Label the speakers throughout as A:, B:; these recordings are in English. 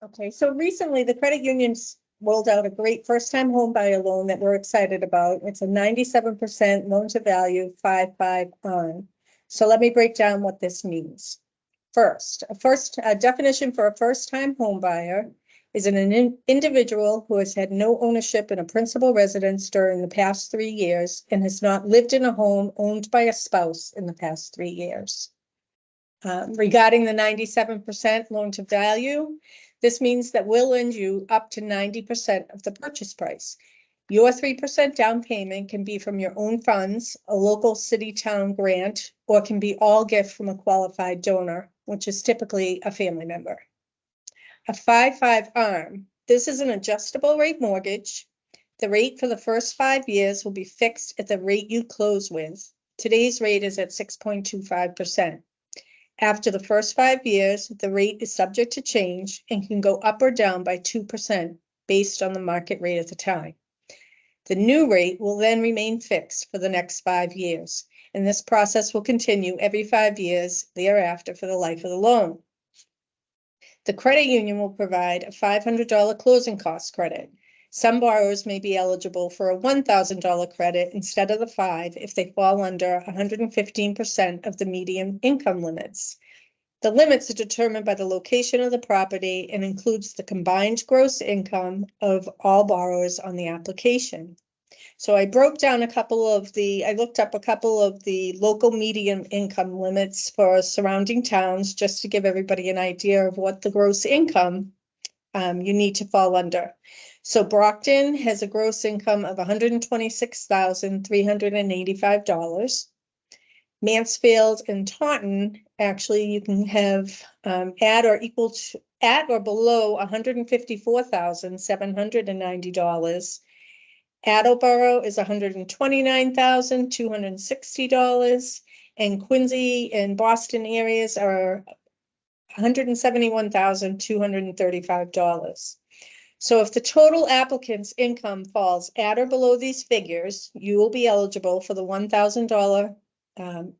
A: Okay, so recently the credit unions rolled out a great first-time home buyer loan that we're excited about. It's a 97% loan to value, 5.5 on. So let me break down what this means. First, a definition for a first-time home buyer is an individual who has had no ownership in a principal residence during the past 3 years and has not lived in a home owned by a spouse in the past 3 years. Regarding the 97% loan to value, this means that we'll lend you up to 90% of the purchase price. Your 3% down payment can be from your own funds, a local city town grant, or can be all gift from a qualified donor, which is typically a family member. A 5.5 ARM. This is an adjustable rate mortgage. The rate for the first 5 years will be fixed at the rate you close with. Today's rate is at 6.25%. After the first 5 years, the rate is subject to change and can go up or down by 2% based on the market rate at the time. The new rate will then remain fixed for the next 5 years, and this process will continue every 5 years thereafter for the life of the loan. The credit union will provide a $500 closing cost credit. Some borrowers may be eligible for a $1,000 credit instead of the $5,000 if they fall under 115% of the median income limits. The limits are determined by the location of the property and includes the combined gross income of all borrowers on the application. So I looked up a couple of the local median income limits for surrounding towns just to give everybody an idea of what the gross income you need to fall under. So Brockton has a gross income of $126,385. Mansfield and Taunton, actually, you can have at or below $154,790. Attleboro is $129,260, and Quincy and Boston areas are $171,235. So if the total applicant's income falls at or below these figures, you will be eligible for the $1,000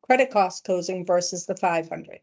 A: credit cost closing versus the $500.